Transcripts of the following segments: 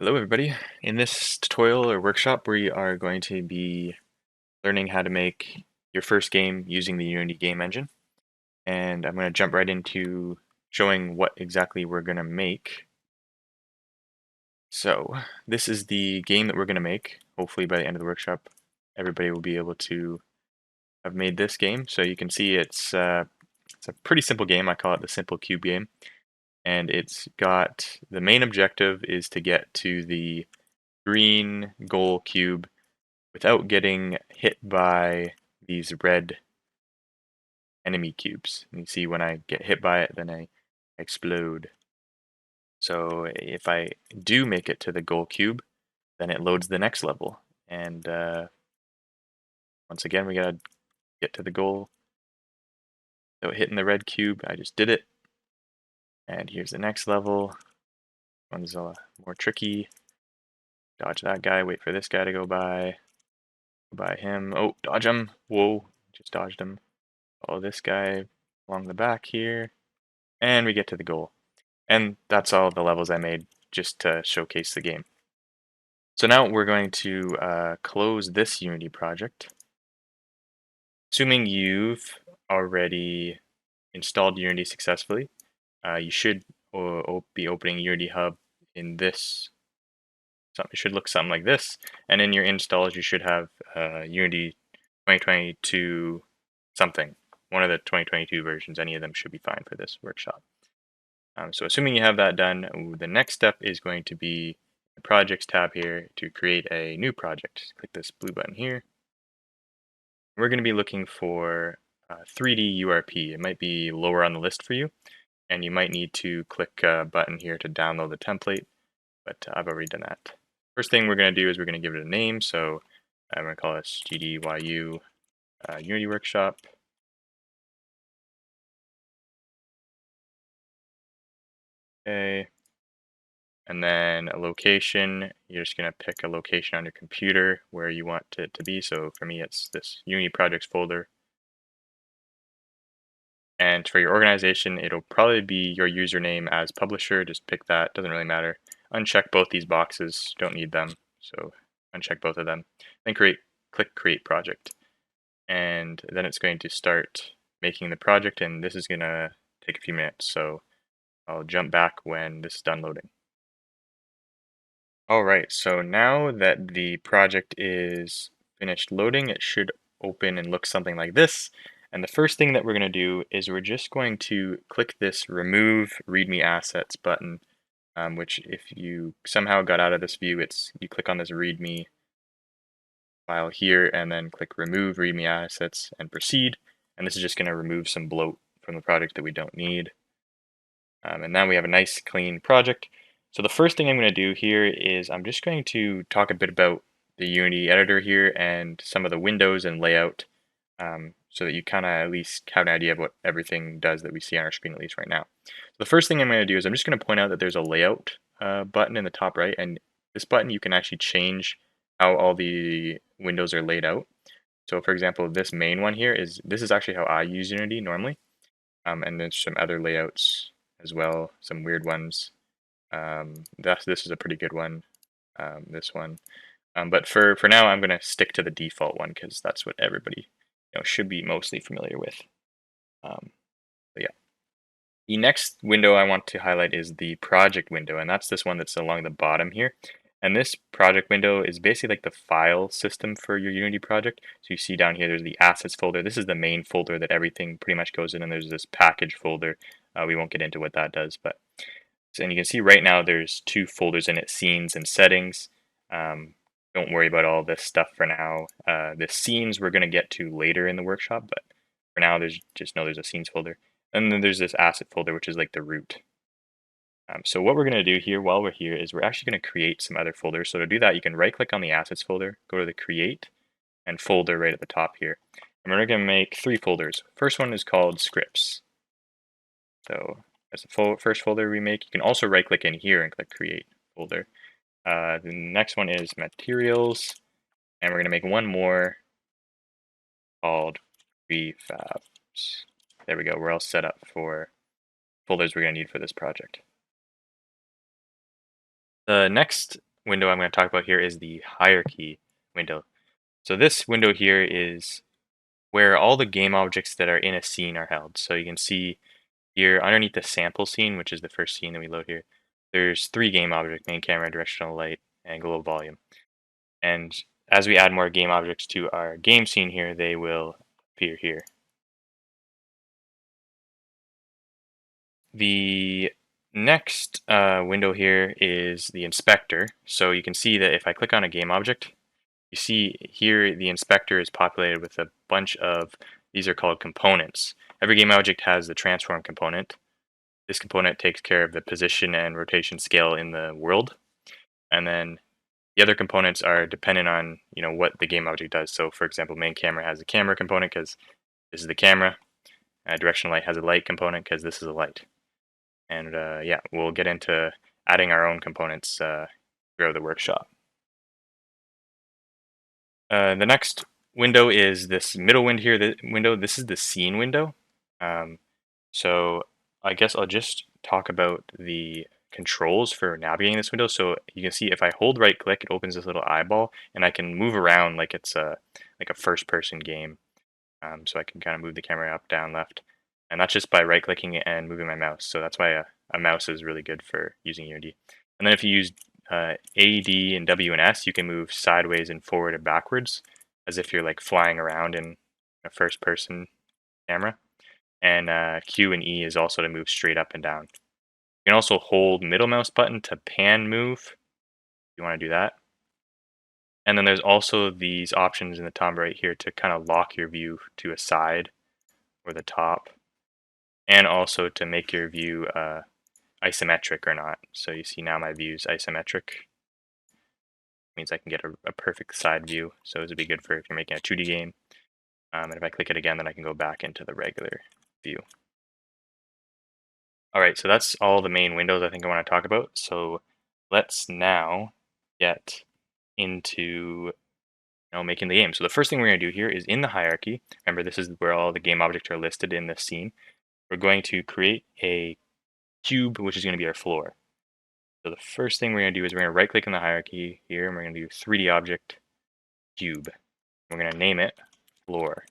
Hello everybody. In this tutorial or workshop we are going to be learning how to make your first game using the Unity game engine, and I'm going to jump right into showing what exactly we're going to make. So this is the game that we're going to make. Hopefully by the end of the workshop everybody will be able to have made this game. So you can see it's a pretty simple game. I call it the simple cube game, and it's got the main objective is to get to the green goal cube without getting hit by these red enemy cubes. And you see when I get hit by it, then I explode. So if I do make it to the goal cube, then it loads the next level. And once again, we gotta get to the goal without hitting the red cube. I just did it. And here's the next level. One's more tricky. Dodge that guy, wait for this guy to go by. Go by him. Oh, dodge him. Whoa, just dodged him. Follow this guy along the back here. And we get to the goal. And that's all the levels I made just to showcase the game. So now we're going to close this Unity project. Assuming you've already installed Unity successfully, you should be opening Unity Hub in this. It should look something like this. And in your installs, you should have Unity 2022 something. One of the 2022 versions, any of them should be fine for this workshop. So assuming you have that done, the next step is going to be the Projects tab here to create a new project. Click this blue button here. We're going to be looking for 3D URP. It might be lower on the list for you, and you might need to click a button here to download the template, but I've already done that. First thing we're going to do is we're going to give it a name, so I'm going to call this GDYU Unity Workshop. Okay. And then a location, you're just going to pick a location on your computer where you want it to be. So for me, it's this Unity Projects folder. And for your organization, it'll probably be your username as publisher. Just pick that, doesn't really matter. Uncheck both these boxes, don't need them. So uncheck both of them. Then click Create Project. And then it's going to start making the project, and this is going to take a few minutes. So I'll jump back when this is done loading. Alright, so now that the project is finished loading, it should open and look something like this. And the first thing that we're going to do is we're just going to click this Remove README Assets button, which if you somehow got out of this view, you click on this README file here and then click Remove README Assets and proceed. And this is just going to remove some bloat from the project that we don't need. And now we have a nice clean project. So the first thing I'm going to do here is I'm just going to talk a bit about the Unity editor here and some of the windows and layout, so that you kind of at least have an idea of what everything does that we see on our screen, at least right now. So the first thing I'm going to do is I'm just going to point out that there's a layout button in the top right, and this button you can actually change how all the windows are laid out. So for example, this main one here this is actually how I use Unity normally, and there's some other layouts as well, some weird ones. This is a pretty good one, this one. But for now, I'm going to stick to the default one because that's what everybody should be mostly familiar with. But yeah. The next window I want to highlight is the project window, and that's this one that's along the bottom here. And this project window is basically like the file system for your Unity project. So you see down here, there's the assets folder. This is the main folder that everything pretty much goes in, and there's this package folder. We won't get into what that does, but and you can see right now there's two folders in it, scenes and settings. Don't worry about all this stuff for now. The scenes we're going to get to later in the workshop, but for now there's a scenes folder. And then there's this asset folder, which is like the root. So what we're going to do here while we're here is we're actually going to create some other folders. So to do that, you can right click on the assets folder, go to the create and folder right at the top here. And we're going to make 3 folders. First one is called scripts. So that's the first folder we make. You can also right click in here and click create folder. The next one is materials, and we're going to make one more called prefabs. There we go. We're all set up for folders we're going to need for this project. The next window I'm going to talk about here is the hierarchy window. So this window here is where all the game objects that are in a scene are held. So you can see here underneath the sample scene, which is the first scene that we load here, there's 3 game objects: main camera, directional light, and global volume. And as we add more game objects to our game scene here, they will appear here. The next window here is the inspector. So you can see that if I click on a game object, you see here the inspector is populated with a bunch of, these are called components. Every game object has the transform component. This component takes care of the position and rotation scale in the world. And then the other components are dependent on what the game object does. So for example, main camera has a camera component because this is the camera. Directional light has a light component because this is a light. And yeah, we'll get into adding our own components throughout the workshop. The next window is this middle window. This is the scene window. Um, so I guess I'll just talk about the controls for navigating this window. So you can see if I hold right click, it opens this little eyeball, and I can move around like it's a first person game. So I can kind of move the camera up, down, left, and that's just by right clicking and moving my mouse. So that's why a mouse is really good for using Unity. And then if you use A, D, and W and S, you can move sideways and forward and backwards as if you're like flying around in a first person camera. And Q and E is also to move straight up and down. You can also hold middle mouse button to pan move if you want to do that. And then there's also these options in the top right here to kind of lock your view to a side or the top, and also to make your view isometric or not. So you see now my view is isometric. It means I can get a perfect side view. So this would be good for if you're making a 2D game. And if I click it again, then I can go back into the regular view. All right, so that's all the main windows I think I want to talk about. So let's now get into making the game. So the first thing we're going to do here is in the hierarchy. Remember, this is where all the game objects are listed in this scene. We're going to create a cube, which is going to be our floor. So the first thing we're going to do is we're going to right click in the hierarchy here, and we're going to do 3D object cube. We're going to name it floor.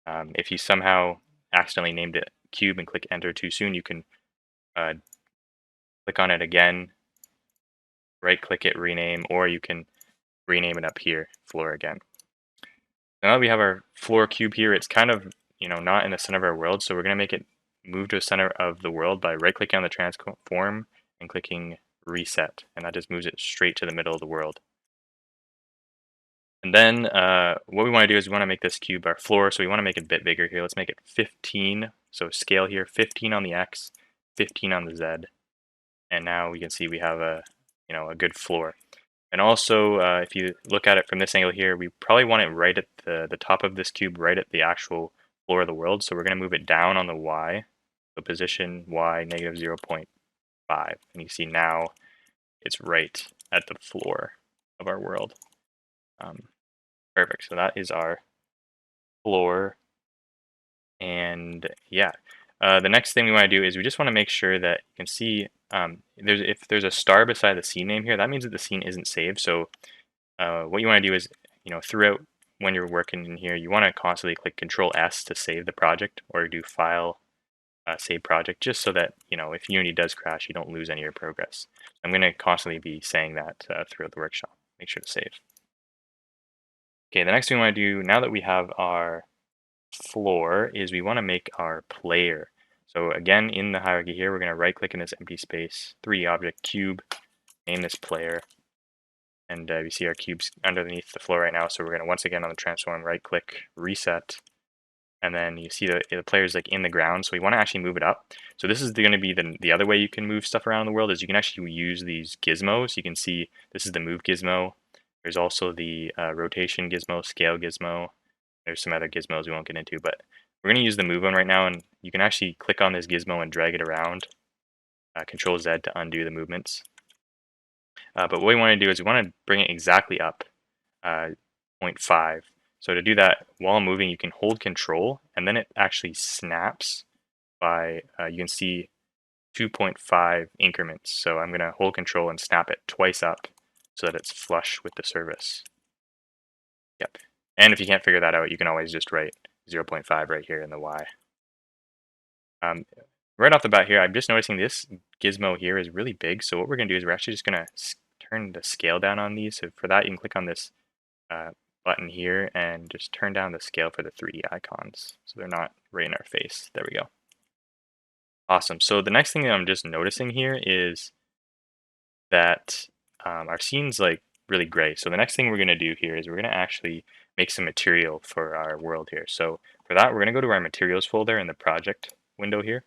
If you somehow accidentally named it cube and click enter too soon, you can click on it again, right click it, rename, or you can rename it up here, floor again. Now that we have our floor cube here, it's kind of not in the center of our world, so we're going to make it move to the center of the world by right clicking on the transform and clicking reset, and that just moves it straight to the middle of the world. And then what we want to do is we want to make this cube our floor, so we want to make it a bit bigger here. Let's make it 15, so scale here, 15 on the X, 15 on the Z, and now we can see we have a good floor. And also, if you look at it from this angle here, we probably want it right at the top of this cube, right at the actual floor of the world. So we're going to move it down on the Y, so position Y negative 0.5. And you see now it's right at the floor of our world. Perfect. So that is our floor. And yeah, the next thing we want to do is we just want to make sure that you can see if there's a star beside the scene name here, that means that the scene isn't saved. So what you want to do is, throughout when you're working in here, you want to constantly click Control S to save the project, or do File, Save Project, just so that if Unity does crash, you don't lose any of your progress. I'm going to constantly be saying that throughout the workshop. Make sure to save. Okay, the next thing we want to do now that we have our floor is we want to make our player. So again, in the hierarchy here, we're going to right click in this empty space, 3D object cube, name this player. And we see our cubes underneath the floor right now, so we're going to once again on the transform right click, reset, and then you see the player's like in the ground, so we want to actually move it up. So this is going to be the other way you can move stuff around in the world, is you can actually use these gizmos. You can see this is the move gizmo. There's also the rotation gizmo, scale gizmo. There's some other gizmos we won't get into, but we're going to use the move one right now, and you can actually click on this gizmo and drag it around. Control Z to undo the movements. But what we want to do is we want to bring it exactly up 0.5. So to do that, while moving, you can hold Control, and then it actually snaps by, you can see 2.5 increments. So I'm going to hold Control and snap it twice up so that it's flush with the surface. Yep. And if you can't figure that out, you can always just write 0.5 right here in the y. Right off the bat here, I'm just noticing this gizmo here is really big. So what we're going to do is we're actually just going to turn the scale down on these. So for that, you can click on this button here and just turn down the scale for the 3D icons so they're not right in our face. There we go. Awesome. So the next thing that I'm just noticing here is that our scene's like really gray. So the next thing we're going to do here is we're going to actually make some material for our world here. So for that, we're going to go to our materials folder in the project window here.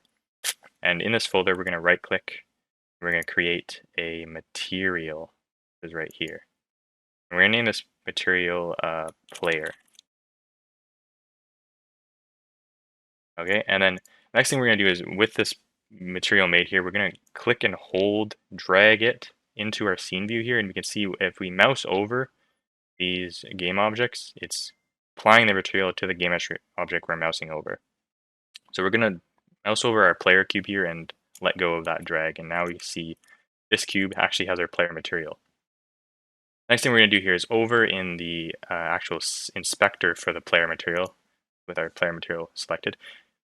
And in this folder, we're going to right click. We're going to create a material, which is right here. And we're going to name this material player. Okay, and then next thing we're going to do is with this material made here, we're going to click and hold, drag it into our scene view here, and we can see if we mouse over these game objects, it's applying the material to the game object we're mousing over. So we're going to mouse over our player cube here and let go of that drag, and now we see this cube actually has our player material. Next thing we're going to do here is over in the actual inspector for the player material, with our player material selected,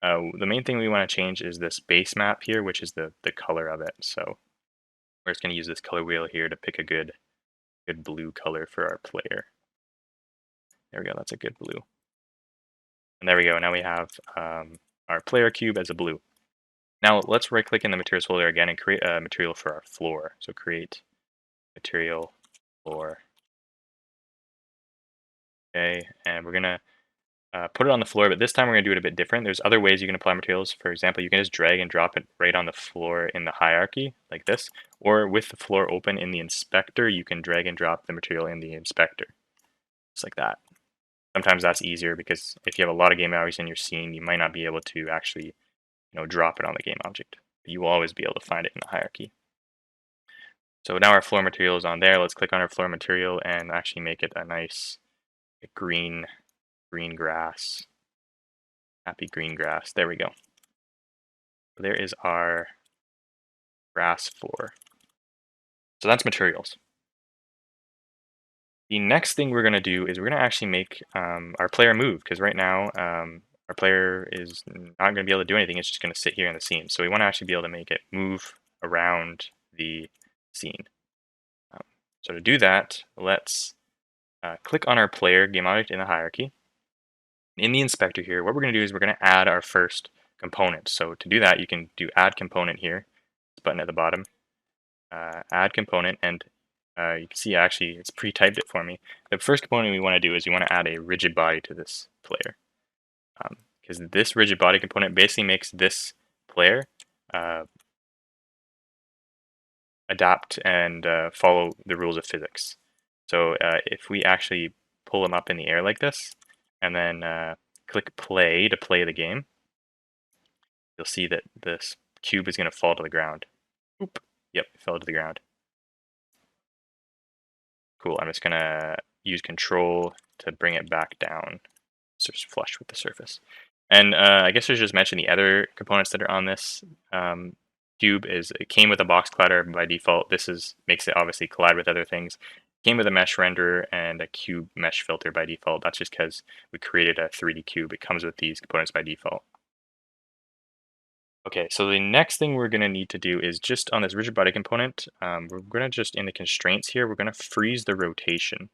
the main thing we want to change is this base map here, which is the color of it. So we're just going to use this color wheel here to pick a good blue color for our player. There we go, that's a good blue. And there we go, now we have our player cube as a blue. Now let's right click in the materials folder again and create a material for our floor. So create material floor. Okay, and we're going to put it on the floor, but this time we're going to do it a bit different. There's other ways you can apply materials. For example, you can just drag and drop it right on the floor in the hierarchy, like this. Or with the floor open in the inspector, you can drag and drop the material in the inspector, just like that. Sometimes that's easier because if you have a lot of game objects in your scene, you might not be able to actually drop it on the game object. But you will always be able to find it in the hierarchy. So now our floor material is on there. Let's click on our floor material and actually make it a nice green grass. Happy green grass. There we go. There is our grass floor. So that's materials. The next thing we're going to do is we're going to actually make our player move, because right now our player is not going to be able to do anything. It's just going to sit here in the scene. So we want to actually be able to make it move around the scene. So to do that, let's click on our player game object in the hierarchy. In the inspector here, what we're going to do is we're going to add our first component. So to do that, you can do add component here, this button at the bottom, add component, and you can see actually it's pre-typed it for me. The first component we want to do is we want to add a rigid body to this player, because this rigid body component basically makes this player adapt and follow the rules of physics. So if we actually pull him up in the air like this, and then click play to play the game, you'll see that this cube is going to fall to the ground. Oop. Yep, it fell to the ground. Cool, I'm just going to use control to bring it back down, so it's flush with the surface. And I guess I should just mention the other components that are on this cube is it came with a box collider by default. This makes it obviously collide with other things. Came with a mesh renderer and a cube mesh filter by default. That's just because we created a 3D cube. It comes with these components by default. Okay, so the next thing we're going to need to do is just on this rigid body component, we're going to just in the constraints here, we're going to freeze the rotation.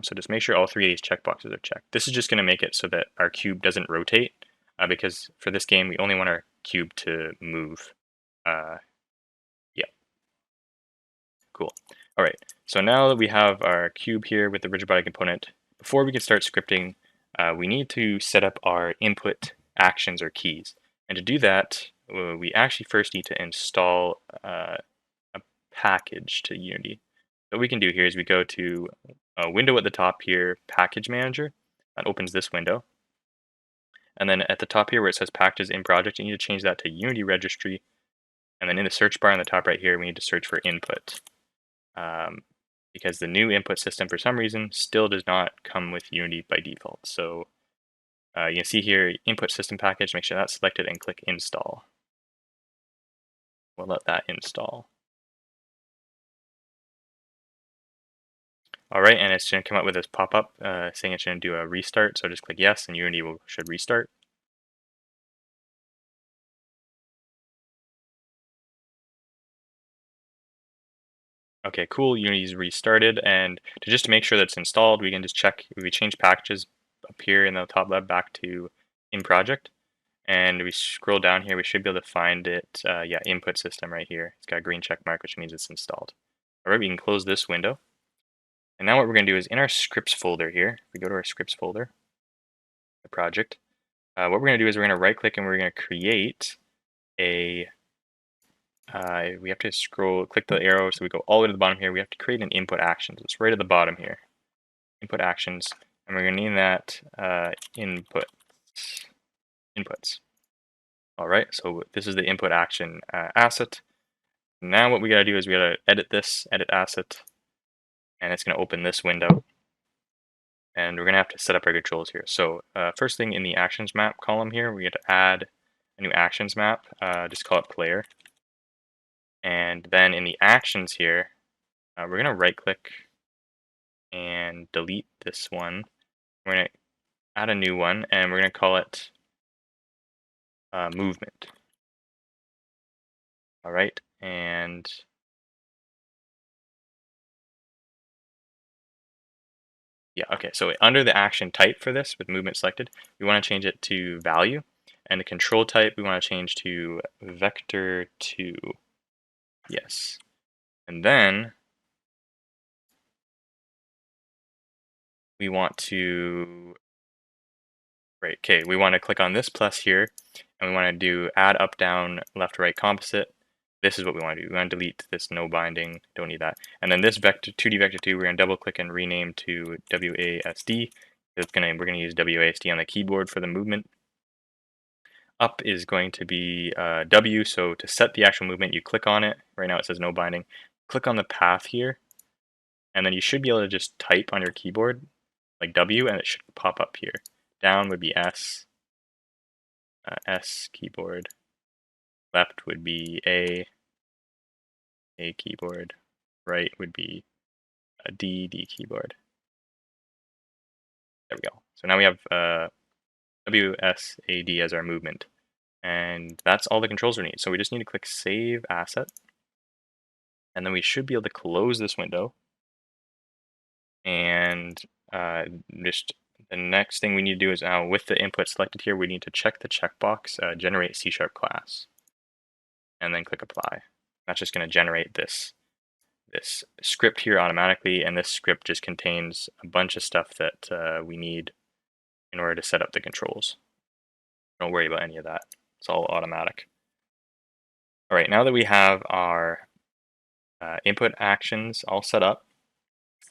So just make sure all three of these checkboxes are checked. This is just going to make it so that our cube doesn't rotate, because for this game we only want our cube to move. Yeah. Cool. All right, so now that we have our cube here with the rigid body component, before we can start scripting, we need to set up our input actions or keys. And to do that, we actually first need to install a package to Unity. What we can do here is we go to a window at the top here, Package Manager. That opens this window. And then at the top here where it says Packages in Project, you need to change that to Unity Registry. And then in the search bar on the top right here, we need to search for Input. Because the new input system, for some reason, still does not come with Unity by default. So you can see here, Input System Package, make sure that's selected and click Install. We'll let that install. All right, and it's going to come up with this pop-up saying it's going to do a restart. So just click yes, and Unity should restart. Okay, cool. Unity's restarted, and just to make sure that's installed, we can just check if we change packages up here in the top left back to in project, and we scroll down here, we should be able to find it. Yeah, input system right here. It's got a green check mark, which means it's installed. All right, we can close this window. And now what we're going to do is in our scripts folder here, if we go to our scripts folder, the project, what we're going to do is we're going to right click and we're going to create a, we have to click the arrow so we go all the way to the bottom here. We have to create an input actions. It's right at the bottom here. Input actions. And we're going to name that inputs. All right, so this is the input action asset. Now what we got to do is we got to edit this, edit asset, and it's going to open this window. And we're going to have to set up our controls here. So first thing in the actions map column here, we have to add a new actions map, just call it player. And then in the actions here, we're going to right click and delete this one. We're going to add a new one, and we're going to call it movement. All right, and yeah, okay, so under the action type for this, with movement selected, we want to change it to value. And the control type, we want to change to vector2. Yes. And then we want to, right, okay, we want to click on this plus here, and we want to do add up, down, left, right composite. This is what we want to do. We want to delete this no binding, don't need that. And then this vector 2D vector 2, we're going to double click and rename to WASD. We're going to use WASD on the keyboard for the movement. Up is going to be W, so to set the actual movement, you click on it. Right now it says no binding. Click on the path here, and then you should be able to just type on your keyboard, like W, and it should pop up here. Down would be S, S keyboard. Left would be A keyboard. Right would be a D keyboard. There we go. So now we have WSAD as our movement. And that's all the controls we need. So we just need to click Save Asset. And then we should be able to close this window. And just the next thing we need to do is now with the input selected here, we need to check the checkbox, Generate C# class. And then click Apply. That's just going to generate this script here automatically, and this script just contains a bunch of stuff that we need in order to set up the controls. Don't worry about any of that. It's all automatic. All right, now that we have our input actions all set up,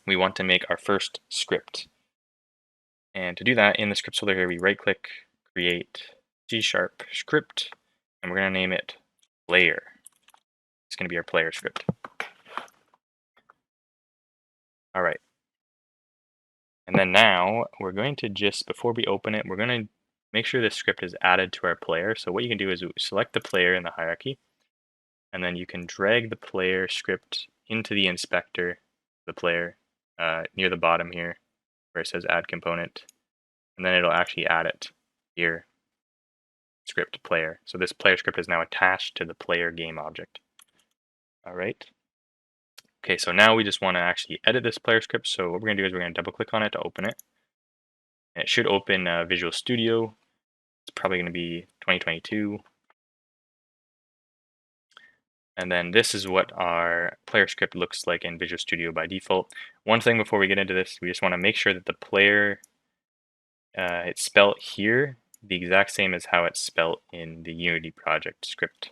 we want to make our first script. And to do that, in the scripts folder here, we right-click, create C# script, and we're going to name it player. It's going to be our player script. All right. And then now we're going to just, before we open it, we're going to make sure this script is added to our player. So what you can do is select the player in the hierarchy, and then you can drag the player script into the inspector, the player, near the bottom here, where it says add component, and then it'll actually add it here, script player. So this player script is now attached to the player game object. All right. Okay, so now we just want to actually edit this player script. So what we're going to do is we're going to double click on it to open it. And it should open Visual Studio. It's probably going to be 2022. And then this is what our player script looks like in Visual Studio by default. One thing before we get into this, we just want to make sure that the player, it's spelled here the exact same as how it's spelled in the Unity project script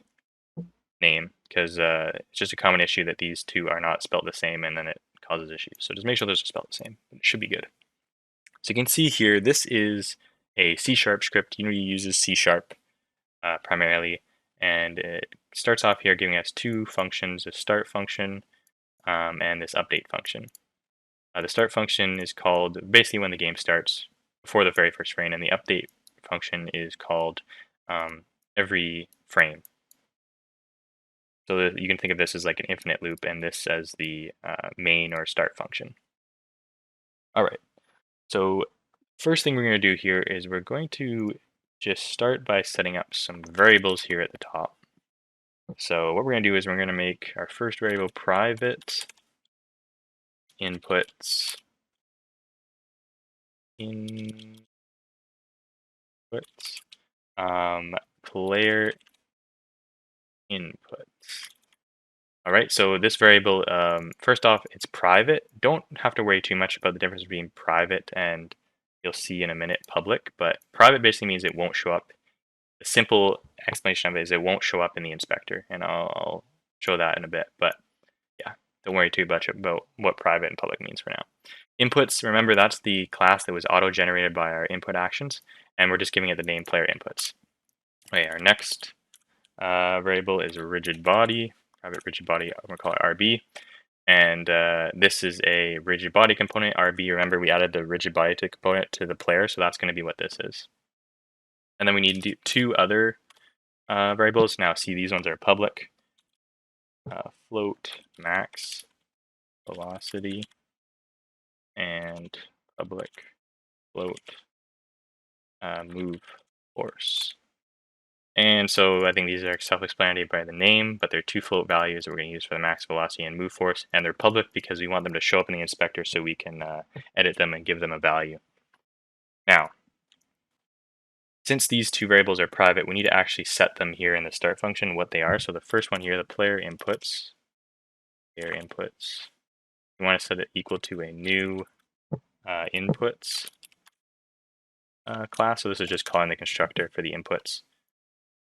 name, because it's just a common issue that these two are not spelled the same, and then it causes issues. So just make sure those are spelled the same. It should be good. So you can see here, this is a C# script. Unity uses C# primarily, and it starts off here giving us two functions, a start function and this update function. The start function is called basically when the game starts, before the very first frame, and the update function is called every frame. So you can think of this as like an infinite loop, and this as the main or start function. All right, so first thing we're going to do here is we're going to just start by setting up some variables here at the top. So what we're going to do is we're going to make our first variable private inputs player inputs. All right, so this variable, first off, it's private. Don't have to worry too much about the difference between private and, you'll see in a minute, public. But private basically means it won't show up. The simple explanation of it is it won't show up in the inspector, and I'll show that in a bit. But yeah, don't worry too much about what private and public means for now. Inputs, remember that's the class that was auto-generated by our input actions, and we're just giving it the name player inputs. Okay, our next variable is a rigid body, private rigid body, I'm going to call it RB. And this is a rigid body component, RB. Remember, we added the rigid body component to the player, so that's going to be what this is. And then we need two other variables. Now, see, these ones are public. Float max velocity and public float move force. And so I think these are self-explanatory by the name, but they're two float values that we're going to use for the max velocity and move force, and they're public because we want them to show up in the inspector so we can edit them and give them a value. Now, since these two variables are private, we need to actually set them here in the start function what they are. So the first one here, the player inputs, we want to set it equal to a new inputs class. So this is just calling the constructor for the inputs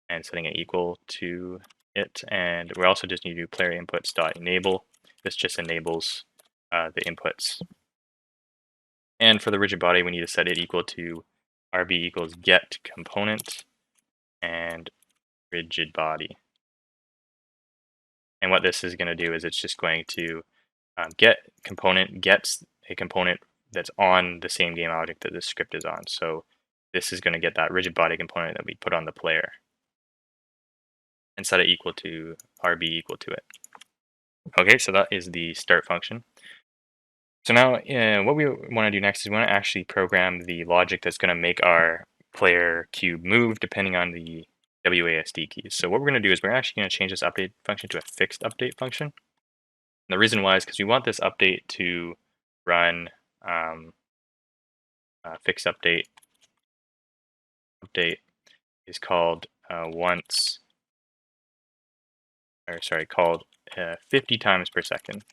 and setting it equal to it. And we also just need to do player inputs dot enable. This just enables the inputs. And for the rigid body, we need to set it equal to RB equals get component and rigid body. And what this is going to do is it's just going to get component gets a component that's on the same game object that this script is on. So this is going to get that rigid body component that we put on the player and set it equal to RB equal to it. Okay, so that is the start function. So now what we want to do next is we want to actually program the logic that's going to make our player cube move depending on the WASD keys. So what we're going to do is we're actually going to change this update function to a fixed update function. And the reason why is because we want this update to run fixed update is called called 50 times per second,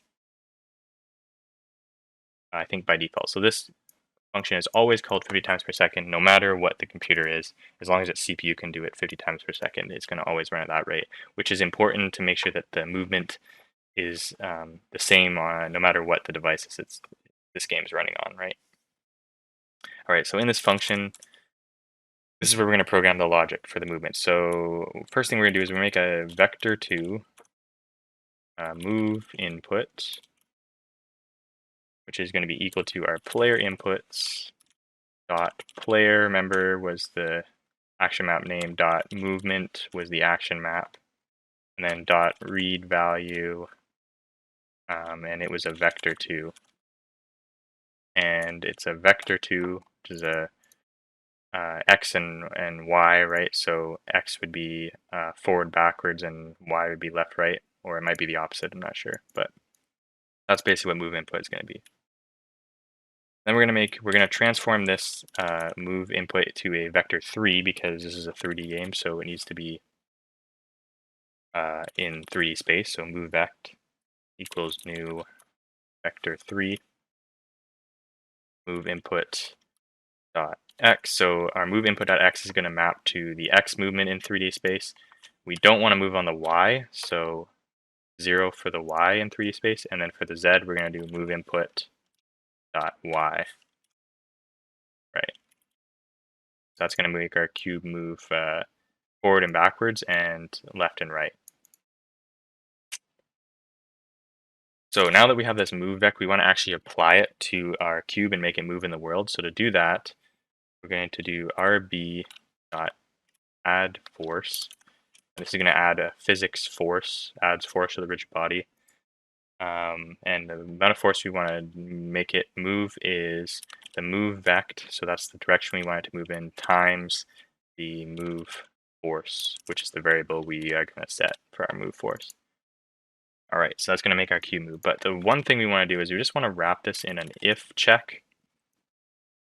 I think by default. So this function is always called 50 times per second, no matter what the computer is. As long as its CPU can do it 50 times per second, it's going to always run at that rate, which is important to make sure that the movement is the same no matter what the device is this game's running on, right? All right, so in this function, this is where we're going to program the logic for the movement. So first thing we're going to do is we make a vector2 move input, which is going to be equal to our player inputs dot player, remember, was the action map name, dot movement was the action map, and then dot read value, and it was a vector2. And it's a vector2, which is a x and y, right? So x would be forward backwards and y would be left right, or it might be the opposite, I'm not sure, but that's basically what move input is going to be. Then we're going to transform this move input to a vector3 because this is a 3D game, so it needs to be in 3D space. So move vect equals new vector3 move input dot x. So our move input dot x is going to map to the x movement in 3D space. We don't want to move on the y, so 0 for the y in 3D space, and then for the z we're going to do move input dot y. Right. So that's going to make our cube move forward and backwards and left and right. So now that we have this move vec, we want to actually apply it to our cube and make it move in the world. So to do that, we're going to do rb dot add force. And this is going to add a physics force, adds force to the rigid body. And the amount of force we want to make it move is the move vect, so that's the direction we want it to move in, times the move force, which is the variable we are going to set for our move force. All right, so that's going to make our cube move. But the one thing we want to do is we just want to wrap this in an if check.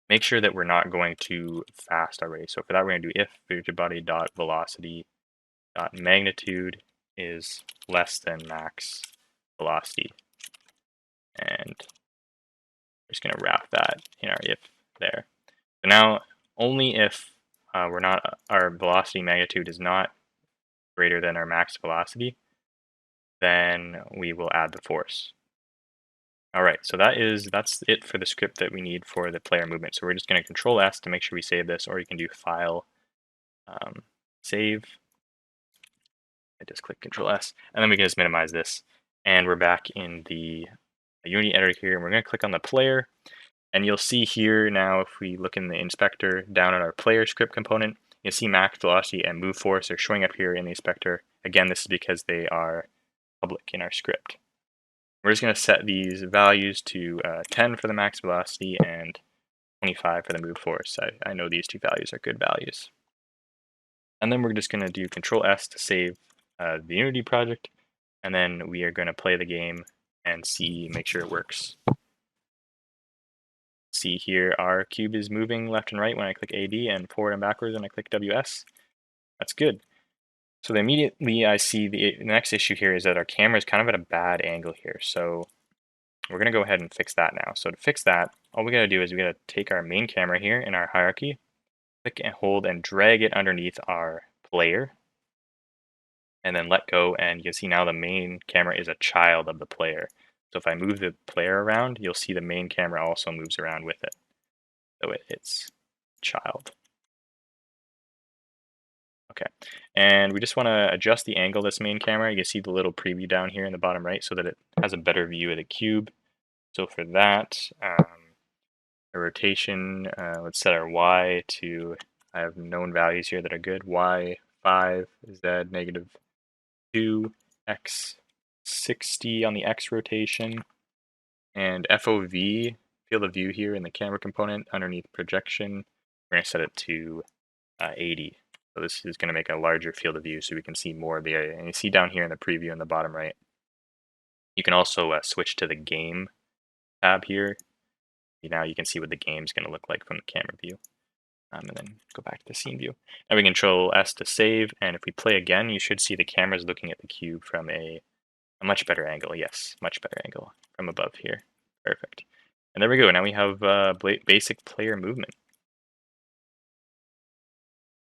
Make sure that we're not going too fast already. So for that, we're going to do if rigidbody dot velocity dot magnitude is less than max velocity, and we're just going to wrap that in our if there. So now, only if our velocity magnitude is not greater than our max velocity, then we will add the force. All right, so that's it for the script that we need for the player movement. So we're just going to Control S to make sure we save this, or you can do File, Save. I just click Control S, and then we can just minimize this. And we're back in the Unity editor here, and we're going to click on the player. And you'll see here now, if we look in the inspector down at our player script component, you'll see max velocity and move force are showing up here in the inspector. Again, this is because they are public in our script. We're just going to set these values to 10 for the max velocity and 25 for the move force. I know these two values are good values. And then we're just going to do Control S to save the Unity project. And then we are going to play the game and make sure it works. See here, our cube is moving left and right when I click AD and forward and backwards when I click WS. That's good. So immediately I see the next issue here is that our camera is kind of at a bad angle here. So we're going to go ahead and fix that now. So to fix that, all we got to do is we got to take our main camera here in our hierarchy, click and hold and drag it underneath our player, and then let go, and you can see now the main camera is a child of the player. So if I move the player around, you'll see the main camera also moves around with it. So it's child. Okay, and we just want to adjust the angle of this main camera. You can see the little preview down here in the bottom right so that it has a better view of the cube. So for that, a rotation, let's set our Y to, I have known values here that are good, Y 5, Z negative 2, X 60 on the X rotation, and FOV, field of view here in the camera component underneath projection, we're going to set it to 80. So this is going to make a larger field of view so we can see more of the area. And you see down here in the preview in the bottom right, you can also switch to the game tab here. Now you can see what the game's going to look like from the camera view. And then go back to the scene view. Now we Control S to save, and if we play again, you should see the camera's looking at the cube from a much better angle. Yes, much better angle from above here. Perfect. And there we go. Now we have basic player movement.